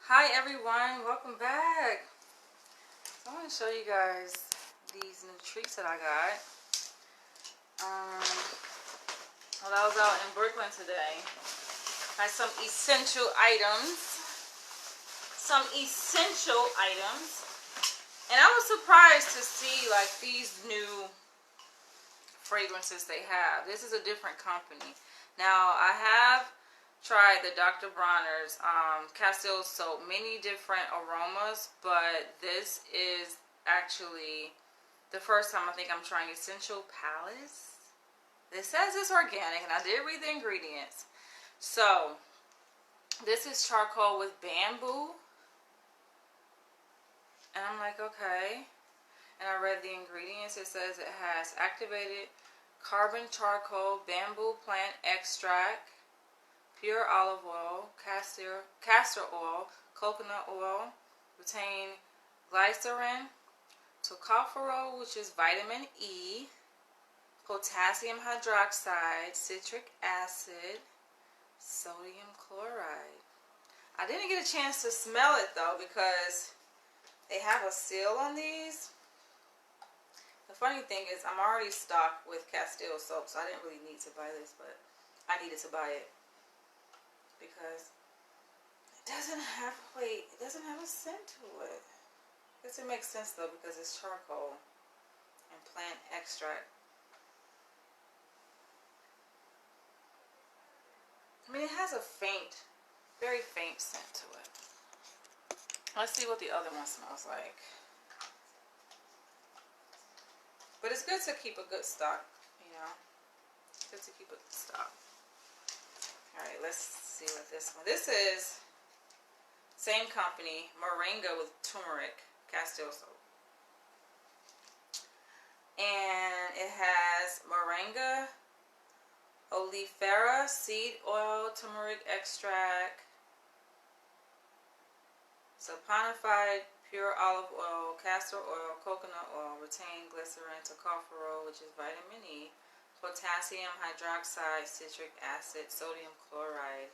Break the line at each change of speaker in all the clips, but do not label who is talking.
Hi everyone, welcome back. So I want to show you guys these new treats that I got. While I was out in Brooklyn today, I had some essential items. And I was surprised to see like these new fragrances they have. This is a different company. Now I have tried the Dr. Bronner's Castile soap, many different aromas, but this is actually the first time I think I'm trying Essential Palace. It says it's organic, and I did read the ingredients. So this is charcoal with bamboo, and I'm like, okay. And I read the ingredients. It says it has activated carbon charcoal, bamboo plant extract, pure olive oil, castor oil, coconut oil, retain glycerin, tocopherol, which is vitamin E, potassium hydroxide, citric acid, sodium chloride. I didn't get a chance to smell it though because they have a seal on these. The funny thing is I'm already stocked with Castile soap, so I didn't really need to buy this, but I needed to buy it because it doesn't have a scent to it. I guess it makes sense though because it's charcoal and plant extract. I mean, it has a very faint scent to it. Let's see what the other one smells like. But it's good to keep a good stock, you know. It's good to keep a good stock. Alright, let's see what this one. This is same company, Moringa with turmeric, Castile soap. And it has Moringa, oleifera, seed oil, turmeric extract, saponified pure olive oil, castor oil, coconut oil, retained glycerin, tocopherol, which is vitamin E, potassium hydroxide, citric acid, sodium chloride.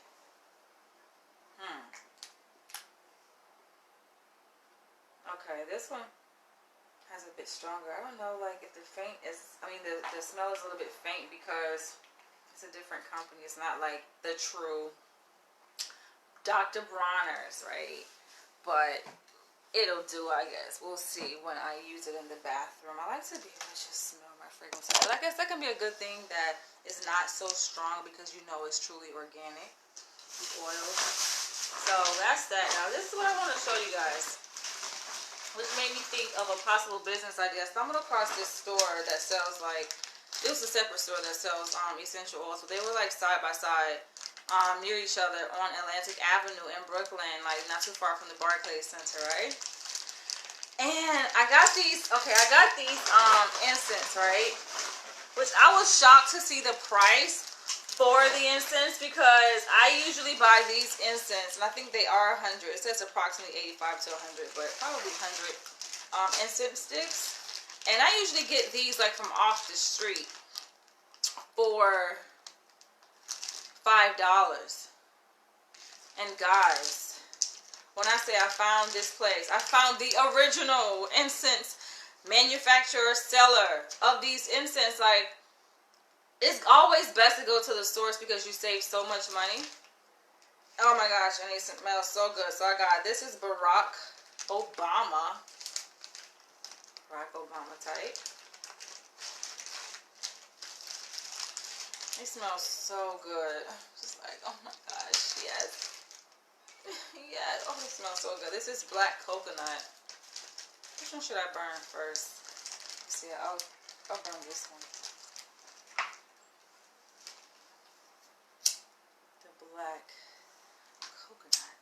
Okay, this one has a bit stronger. I don't know, like if the smell is a little bit faint because it's a different company. It's not like the true Dr. Bronner's, right? But it'll do, I guess. We'll see when I use it in the bathroom. I like to be able to just smell my fragrance. But I guess that can be a good thing that it's not so strong because you know it's truly organic. The oils. So that's that. Now this is what I want to show you guys, which made me think of a possible business idea. I stumbled across this store that sells it was a separate store that sells essential oils. So they were like side by side near each other on Atlantic Avenue in Brooklyn, like not too far from the Barclays Center, right? And I got these incense, right? Which I was shocked to see the price for the incense because I usually buy these incense, and I think they are 100. It says approximately 85 to 100, but probably 100 incense sticks. And I usually get these like from off the street for $5. And guys, when I say I found this place, I found the original incense manufacturer, seller of these incense. Like, it's always best to go to the source because you save so much money. Oh my gosh, and it smells so good. So I got, this is Barack Obama type. It smells so good. Just like, oh my gosh, yes. Yes, oh, it smells so good. This is black coconut. Which one should I burn first? Let's see, I'll burn this one. The black coconut.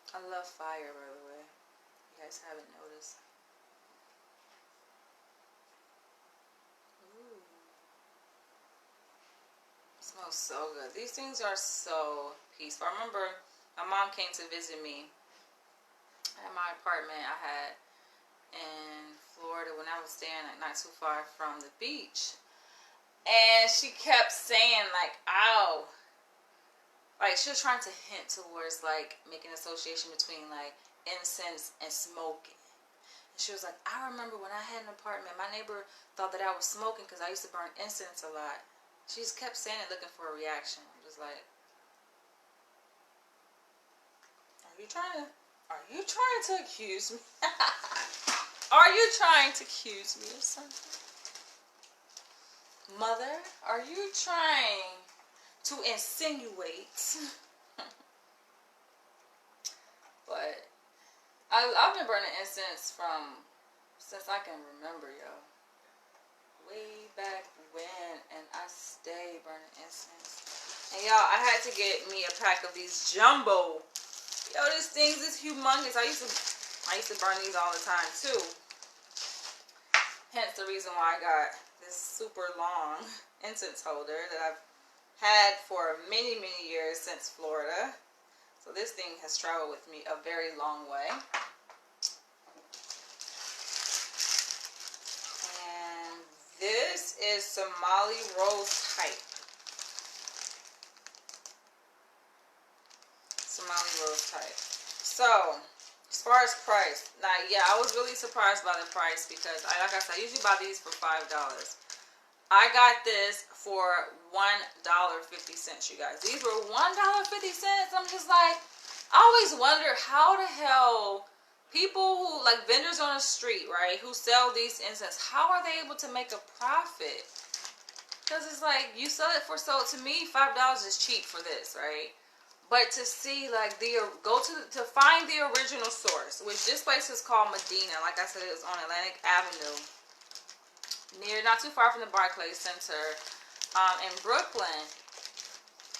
I love fire, by the way. You guys haven't noticed. Ooh. It smells so good. These things are so peaceful. I remember my mom came to visit me at my apartment I had in Florida when I was staying like not too far from the beach. And she kept saying like, ow. Like she was trying to hint towards like making an association between like incense and smoking. And she was like, I remember when I had an apartment, my neighbor thought that I was smoking because I used to burn incense a lot. She just kept saying it looking for a reaction. I'm just like, are you trying to accuse me? Are you trying to accuse me of something? Mother, are you trying to insinuate? But I've been burning incense since I can remember, yo. Way back when, and I stay burning incense. And y'all, I had to get me a pack of these jumbo. Yo, this thing is humongous. I used to burn these all the time too. Hence the reason why I got this super long incense holder that I've had for many, many years since Florida. So this thing has traveled with me a very long way. And this is Somali Rose Type. Somali Rose Type. So, as far as price, now yeah, I was really surprised by the price because like I said, I usually buy these for $5. I got this for $1.50, you guys. These were $1.50. I'm just like, I always wonder how the hell people who, like vendors on the street, right, who sell these incense, how are they able to make a profit? Because it's like, you sell it for, so to me, $5 is cheap for this, right? But to see, like, to find the original source, which this place is called Medina. Like I said, it was on Atlantic Avenue, not too far from the Barclays Center, in Brooklyn.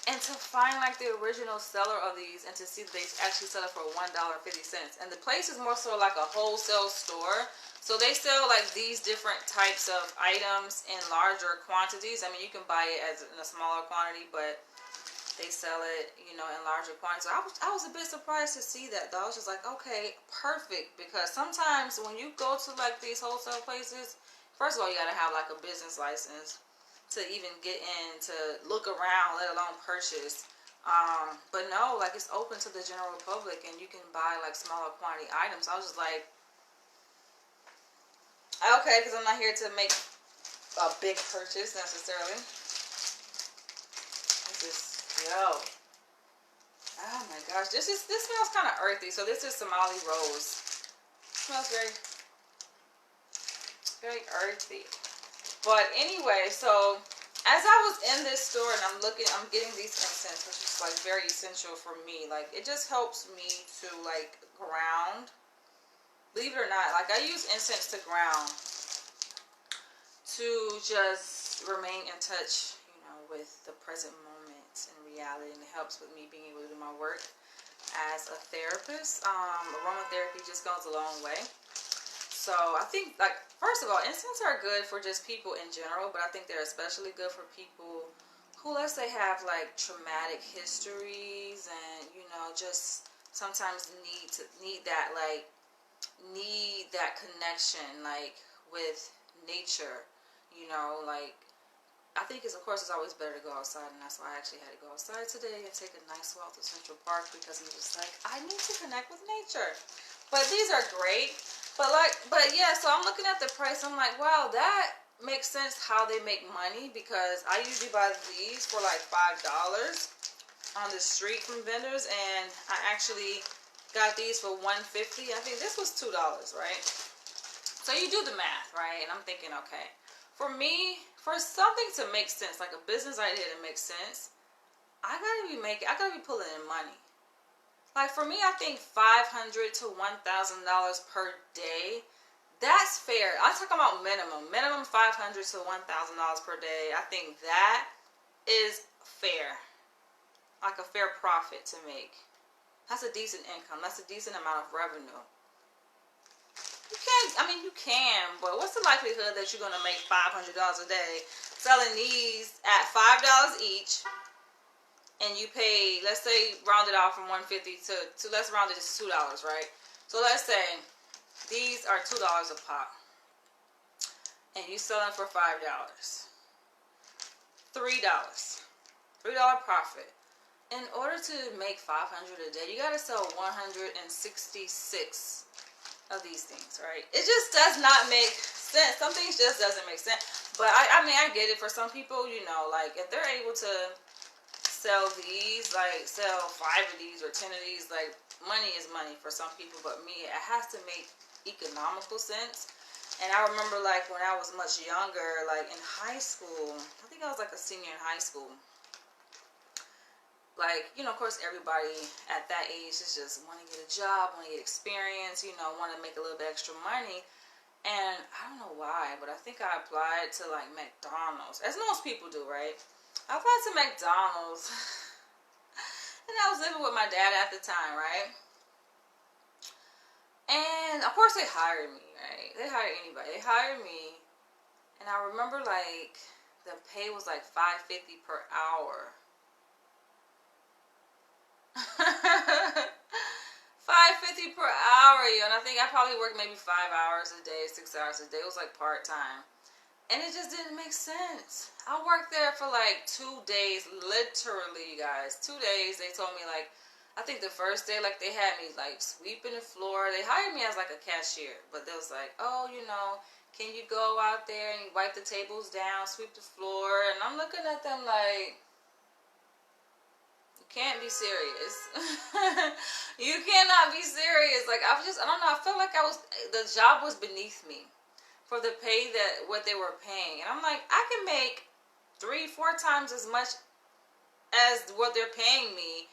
And to find, like, the original seller of these, and to see that they actually sell it for $1.50. And the place is more so like a wholesale store. So they sell, like, these different types of items in larger quantities. I mean, you can buy it in a smaller quantity, but they sell it, you know, in larger quantities. So I was a bit surprised to see that, though. I was just like, okay, perfect. Because sometimes when you go to, like, these wholesale places, first of all, you got to have, like, a business license to even get in, to look around, let alone purchase. But no, like, it's open to the general public, and you can buy, like, smaller quantity items. I was just like, okay, because I'm not here to make a big purchase, necessarily. Yo, oh my gosh, this smells kind of earthy. So this is Somali Rose. It smells very, very earthy. But anyway, so as I was in this store and I'm getting these incense, which is like very essential for me. Like, it just helps me to like ground. Believe it or not, like, I use incense to ground, to just remain in touch, you know, with the present moment and reality, and it helps with me being able to do my work as a therapist. Aromatherapy just goes a long way. So I think, like, first of all, incense are good for just people in general, but I think they're especially good for people who, let's say, have like traumatic histories, and you know, just sometimes need that connection, like, with nature. You know, like, I think of course it's always better to go outside, and that's why I actually had to go outside today and take a nice walk to Central Park, because I'm just like, I need to connect with nature. But these are great. But yeah, so I'm looking at the price. I'm like, wow, that makes sense how they make money, because I usually buy these for like $5 on the street from vendors, and I actually got these for $1.50. I think this was $2, right? So you do the math, right? And I'm thinking, okay, for me, for something to make sense, like a business idea to make sense, I gotta be pulling in money. Like, for me, I think $500 to $1,000 per day, that's fair. I'm talking about minimum $500 to $1,000 per day. I think that is fair, like a fair profit to make. That's a decent income. That's a decent amount of revenue. You can, but what's the likelihood that you're going to make $500 a day selling these at $5 each, and you pay, let's say, round it off from $1.50 to let's round it to $2, right? So let's say these are $2 a pop. and you selling for $5. $3 profit. In order to make 500 a day, you gotta sell 166 of these things, right? It just does not make sense. Some things just doesn't make sense. But I mean, I get it. For some people, you know, like if they're able to sell these, like sell 5 of these or 10 of these, like money is money for some people. But me, it has to make economical sense. And I remember like when I was much younger, like in high school, I think I was like a senior in high school. Like, you know, of course, everybody at that age is just want to get a job, want to get experience, you know, want to make a little bit extra money. And I don't know why, but I think I applied to like McDonald's, as most people do, right? I applied to McDonald's, and I was living with my dad at the time, right? And of course, they hired me, right? They hired anybody. They hired me, and I remember like the pay was like $5.50 per hour. $5.50 per hour, yo. And I think I probably worked maybe 5 hours a day, 6 hours a day. It was like part-time. And it just didn't make sense. I worked there for like 2 days, literally, you guys. 2 days. They told me like, I think the first day, like they had me like sweeping the floor. They hired me as like a cashier. But they was like, oh, you know, can you go out there and wipe the tables down, sweep the floor? And I'm looking at them like, can't be serious. You cannot be serious. Like I don't know, I felt like the job was beneath me for the pay that what they were paying. And I'm like, I can make 3-4 times as much as what they're paying me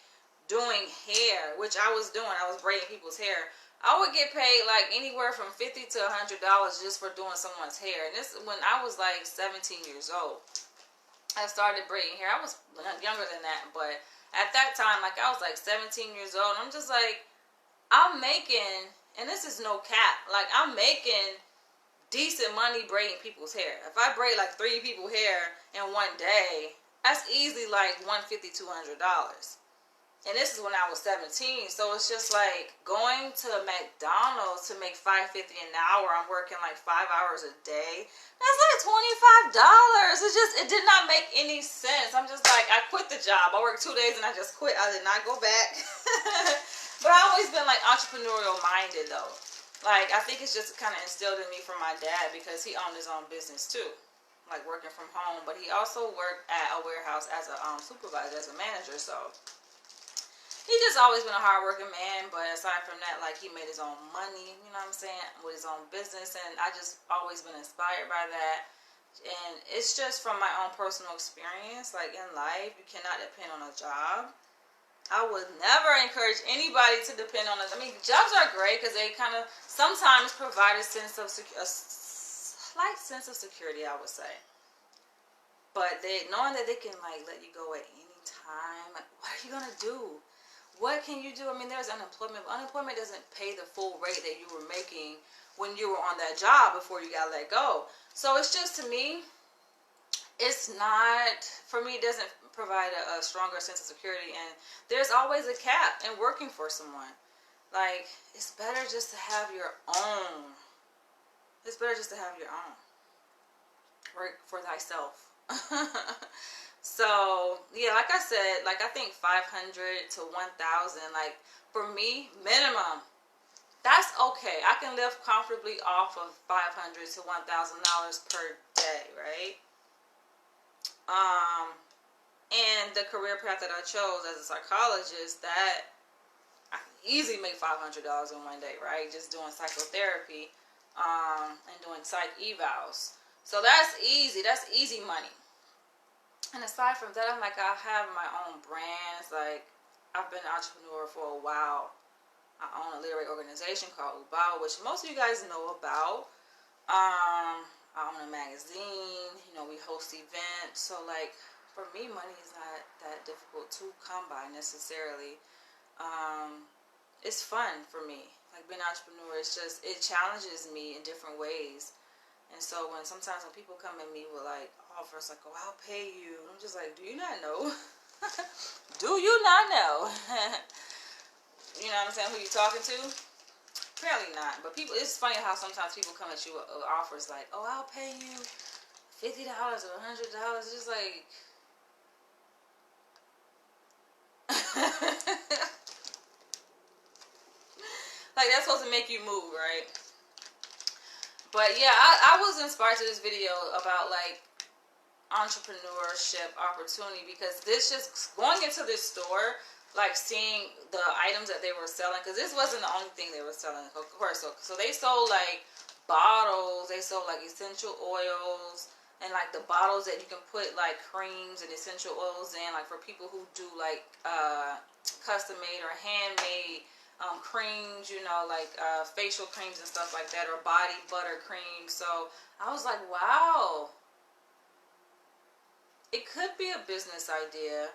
doing hair, which I was doing. I was braiding people's hair. I would get paid like anywhere from $50 to $100 just for doing someone's hair. And this when I was like 17 years old. I started braiding hair. I was younger than that, but at that time, like I was like 17 years old, and I'm just like, I'm making, and this is no cap, like I'm making decent money braiding people's hair. If I braid like 3 people's hair in one day, that's easily like $150, $200. And this is when I was 17, so it's just like going to McDonald's to make $5.50 an hour. I'm working like 5 hours a day. That's like $25. It did not make any sense. I'm just like, I quit the job. I worked 2 days and I just quit. I did not go back. But I've always been like entrepreneurial minded though. Like I think it's just kind of instilled in me from my dad because he owned his own business too, like working from home. But he also worked at a warehouse as a supervisor, as a manager. So he just always been a hardworking man, but aside from that, like he made his own money, you know what I'm saying, with his own business, and I just always been inspired by that. And it's just from my own personal experience, like in life, you cannot depend on a job. I would never encourage anybody to depend on it. I mean, jobs are great because they kind of sometimes provide a slight sense of security, I would say. But knowing that they can like let you go at any time, like what are you gonna do? What can you do? I mean, there's unemployment. Unemployment doesn't pay the full rate that you were making when you were on that job before you got let go. So it's just, to me, it's not, for me, it doesn't provide a stronger sense of security. And there's always a cap in working for someone. Like, it's better just to have your own. It's better just to have your own. Work for thyself. So, yeah, like I said, like I think 500 to 1,000, like for me, minimum, that's okay. I can live comfortably off of $500 to $1,000 per day, right? And the career path that I chose as a psychologist, that I can easily make $500 in one day, right? Just doing psychotherapy, and doing psych evals. So that's easy. That's easy money. And aside from that, I'm like, I have my own brands. Like, I've been an entrepreneur for a while. I own a literary organization called Ubao, which most of you guys know about. I own a magazine. You know, we host events. So, like, for me, money is not that difficult to come by necessarily. It's fun for me. Like, being an entrepreneur, it challenges me in different ways. And so sometimes when people come at me with like offers like, oh, I'll pay you, I'm just like, do you not know? Do you not know? You know what I'm saying, who you talking to? Apparently not. But people, it's funny how sometimes people come at you with offers like, oh, I'll pay you $50 or $100. Just like, like that's supposed to make you move, right? But yeah, I was inspired to this video about like entrepreneurship opportunity, because this just going into this store, like seeing the items that they were selling, because this wasn't the only thing they were selling, of course. So they sold like bottles, they sold like essential oils, and like the bottles that you can put like creams and essential oils in, like for people who do like custom made or handmade creams, you know, like facial creams and stuff like that, or body butter cream. So I was like, wow, it could be a business idea,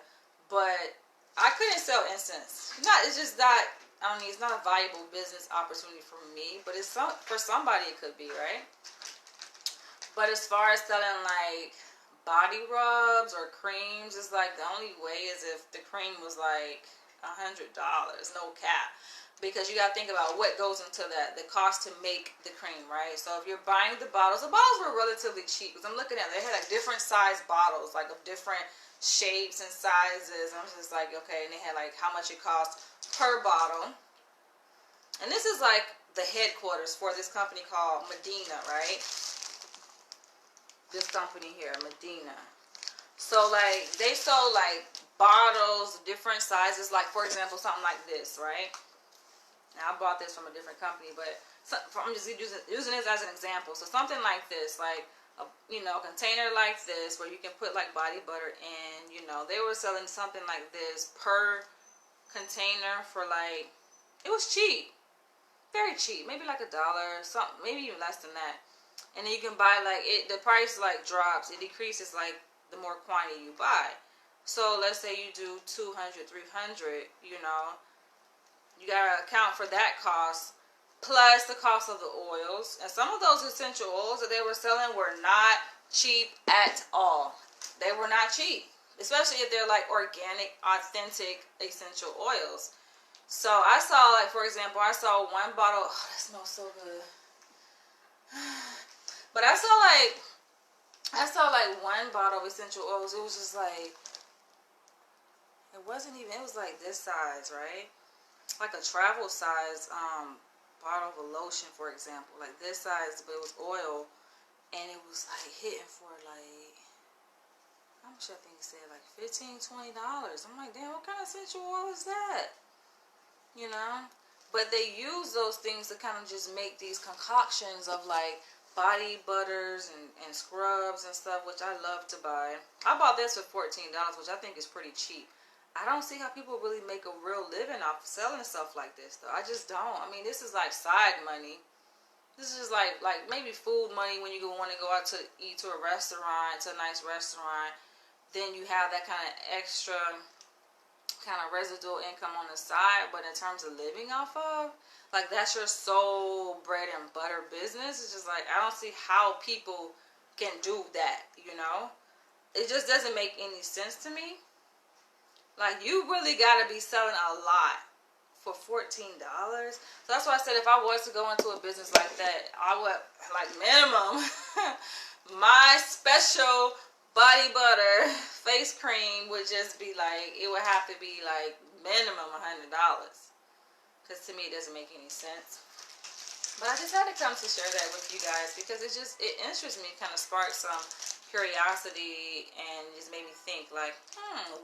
but I couldn't sell incense. It's just not, I mean, it's not a valuable business opportunity for me, but it's for somebody it could be, right? But as far as selling like body rubs or creams, it's like the only way is if the cream was like $100, no cap. Because you got to think about what goes into that, the cost to make the cream, right? So if you're buying the bottles were relatively cheap. Because I'm looking at it, they had like different size bottles, like of different shapes and sizes. I'm just like, okay, and they had like how much it costs per bottle. And this is like the headquarters for this company called Medina, right? This company here, Medina. So like they sold like bottles, different sizes, like for example, something like this, right? Now I bought this from a different company, but I'm just using this as an example. So something like this, like a container like this, where you can put like body butter in. You know, they were selling something like this per container for like, it was cheap, very cheap, maybe like $1, something, maybe even less than that. And then you can buy like it. The price like drops, it decreases like the more quantity you buy. So let's say you do 200, 300, you know. You gotta account for that cost, plus the cost of the oils. And some of those essential oils that they were selling were not cheap at all. They were not cheap, especially if they're like organic, authentic essential oils. So I saw, like, for example, I saw one bottle. Oh, that smells so good. But I saw like one bottle of essential oils. It was just like, it was like this size, right? Like a travel size bottle of a lotion, for example, like this size, but it was oil, and it was like hitting for like, how much I think it said, like $15-20. I'm like, damn, what kind of essential oil is that? You know? But they use those things to kind of just make these concoctions of like body butters and scrubs and stuff, which I love to buy. I bought this for $14, which I think is pretty cheap. I don't see how people really make a real living off selling stuff like this, though. I just don't. I mean, this is like side money. This is like maybe food money when you want to go out to eat to a restaurant, to a nice restaurant. Then you have that kind of extra kind of residual income on the side. But in terms of living off of, like, that's your sole bread and butter business. It's just like, I don't see how people can do that, you know? It just doesn't make any sense to me. Like, you really got to be selling a lot for $14. So that's why I said if I was to go into a business like that, I would, like, minimum, my special body butter face cream would just be like, it would have to be like minimum $100. Because to me, it doesn't make any sense. But I just had to come to share that with you guys, because it interests me, kind of sparked some curiosity, and just made me think like,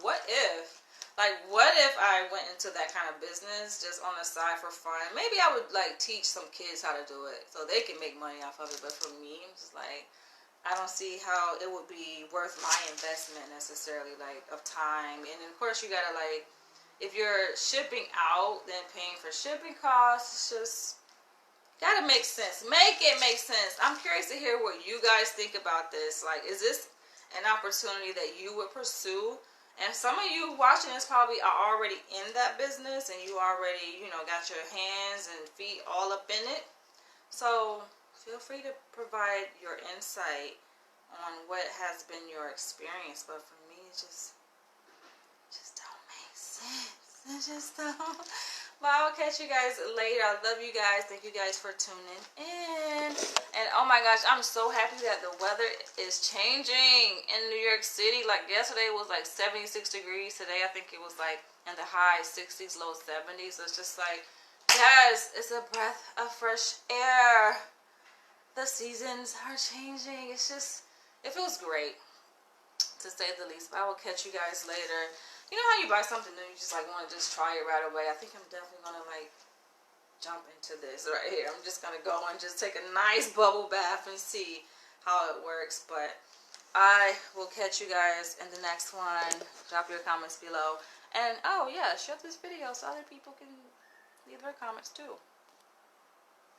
what if I went into that kind of business just on the side for fun? Maybe I would like teach some kids how to do it so they can make money off of it. But for me, it's just like, I don't see how it would be worth my investment necessarily, like, of time. And of course you gotta, like, if you're shipping out, then paying for shipping costs, it's just gotta make sense. Make it make sense. I'm curious to hear what you guys think about this. Like, is this an opportunity that you would pursue? And some of you watching this probably are already in that business, and you already, got your hands and feet all up in it. So feel free to provide your insight on what has been your experience. But for me, it just don't make sense. It just don't. But I will catch you guys later. I love you guys. Thank you guys for tuning in. And oh my gosh, I'm so happy that the weather is changing in New York City. Like yesterday was like 76 degrees. Today I think it was like in the high 60s, low 70s. So it's just like, yes, it's a breath of fresh air. The seasons are changing. It's just, it feels great, to say the least. But I will catch you guys later. You know how you buy something new, you just like want to just try it right away. I think I'm definitely gonna like jump into this right here. I'm just gonna go and just take a nice bubble bath and see how it works. But I will catch you guys in the next one. Drop your comments below. And oh yeah, share this video so other people can leave their comments too.